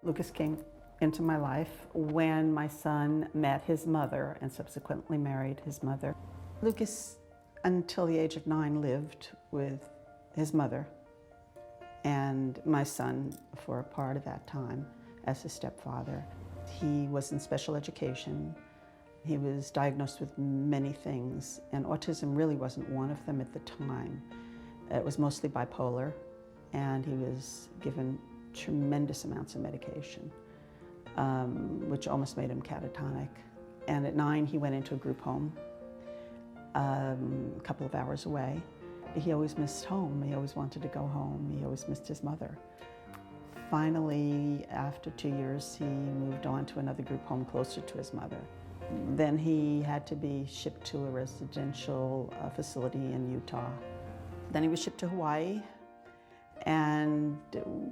Lucas came into my life when my son met his mother and subsequently married his mother. Lucas, until the age of 9, lived with his mother and my son for a part of that time as his stepfather. He was in special education. He was diagnosed with many things, and autism really wasn't one of them at the time. It was mostly bipolar, and he was given tremendous amounts of medication, which almost made him catatonic. And at 9, he went into a group home, a couple of hours away. He always missed home. He always wanted to go home. He always missed his mother. Finally, after 2 years, he moved on to another group home closer to his mother. Then he had to be shipped to a residential facility in Utah. Then he was shipped to Hawaii, and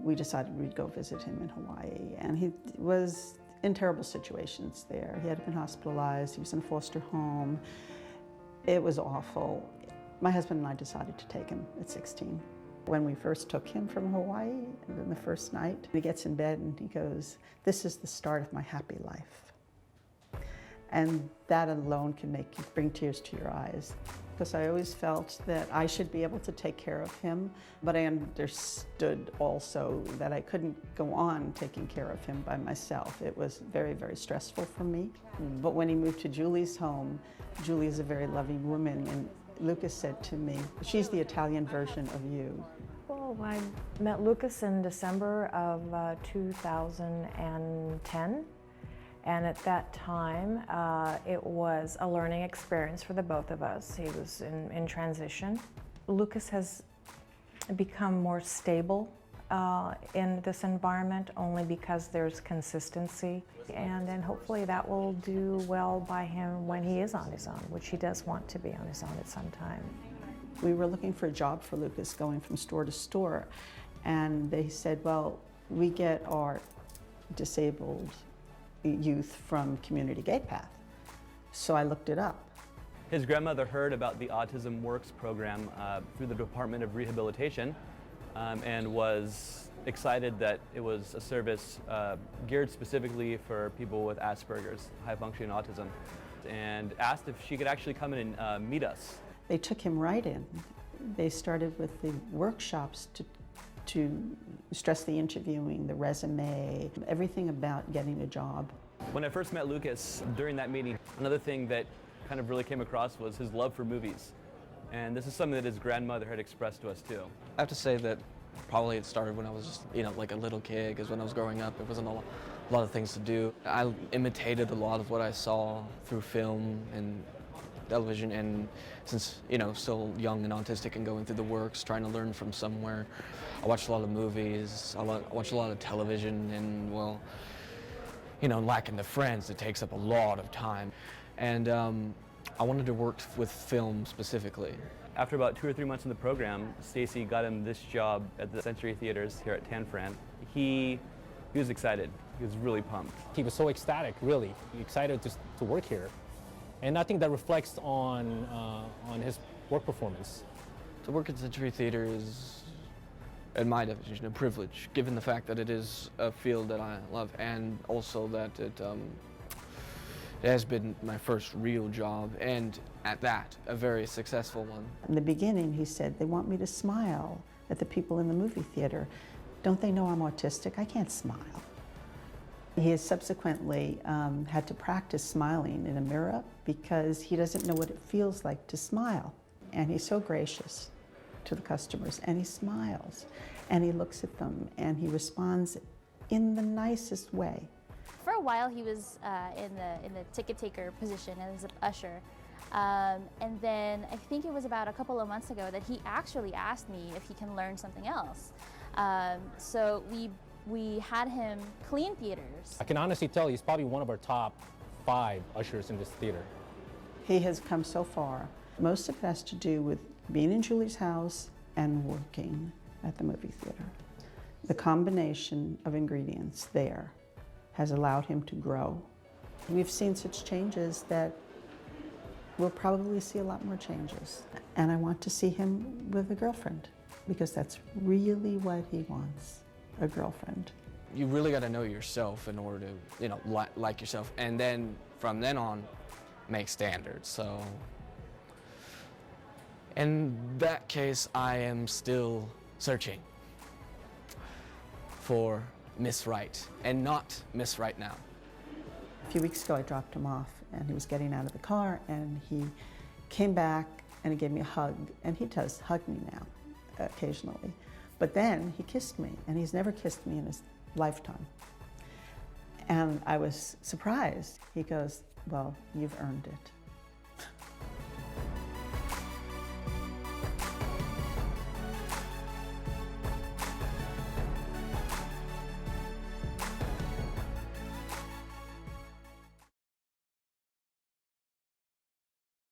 we decided we'd go visit him in Hawaii. And he was in terrible situations there. He had been hospitalized, he was in a foster home. It was awful. My husband and I decided to take him at 16. When we first took him from Hawaii, and then the first night, he gets in bed and he goes, "This is the start of my happy life." And that alone can bring tears to your eyes. Because I always felt that I should be able to take care of him, but I understood also that I couldn't go on taking care of him by myself. It was very, very stressful for me. But when he moved to Julie's home, Julie is a very loving woman, and Lucas said to me, "She's the Italian version of you." Well, I met Lucas in December of 2010. And at that time, it was a learning experience for the both of us. He was in transition. Lucas has become more stable in this environment only because there's consistency. And then hopefully that will do well by him when he is on his own, which he does want to be on his own at some time. We were looking for a job for Lucas, going from store to store. And they said, well, we get our disabled youth from Community Gate Path. So I looked it up. His grandmother heard about the Autism Works program through the Department of Rehabilitation and was excited that it was a service geared specifically for people with Asperger's, high-functioning autism, and asked if she could actually come in and meet us. They took him right in. They started with the workshops to stress the interviewing, the resume, everything about getting a job. When I first met Lucas during that meeting, another thing that kind of really came across was his love for movies. And this is something that his grandmother had expressed to us too. I have to say that probably it started when I was just, like a little kid, because when I was growing up, there wasn't a lot of things to do. I imitated a lot of what I saw through film and television, and since, still young and autistic and going through the works, trying to learn from somewhere, I watched a lot of movies, I watched a lot of television, and well, lacking the friends, it takes up a lot of time. And I wanted to work with film specifically. After about 2 or 3 months in the program, Stacy got him this job at the Century Theaters here at Tan Fran. He was excited. He was really pumped. He was so ecstatic, really excited to work here. And I think that reflects on his work performance. To work at Century Theater is, in my definition, a privilege, given the fact that it is a field that I love, and also that it has been my first real job, and at that, a very successful one. In the beginning, he said, they want me to smile at the people in the movie theater. Don't they know I'm autistic? I can't smile. He has subsequently had to practice smiling in a mirror because he doesn't know what it feels like to smile. And he's so gracious to the customers, and he smiles, and he looks at them, and he responds in the nicest way. For a while, he was in the ticket taker position as an usher. And then I think it was about a couple of months ago that he actually asked me if he can learn something else. So we had him clean theaters. I can honestly tell he's probably one of our top 5 ushers in this theater. He has come so far. Most of it has to do with being in Julie's house and working at the movie theater. The combination of ingredients there has allowed him to grow. We've seen such changes that we'll probably see a lot more changes. And I want to see him with a girlfriend, because that's really what he wants, a girlfriend. You really got to know yourself in order to, you know, like yourself, and then from then on, make standards. So in that case, I am still searching for Miss Right, and not Miss Right now. A few weeks ago, I dropped him off, and he was getting out of the car, and he came back and he gave me a hug, and he does hug me now occasionally. But then he kissed me, and he's never kissed me in his lifetime. And I was surprised. He goes, "Well, you've earned it."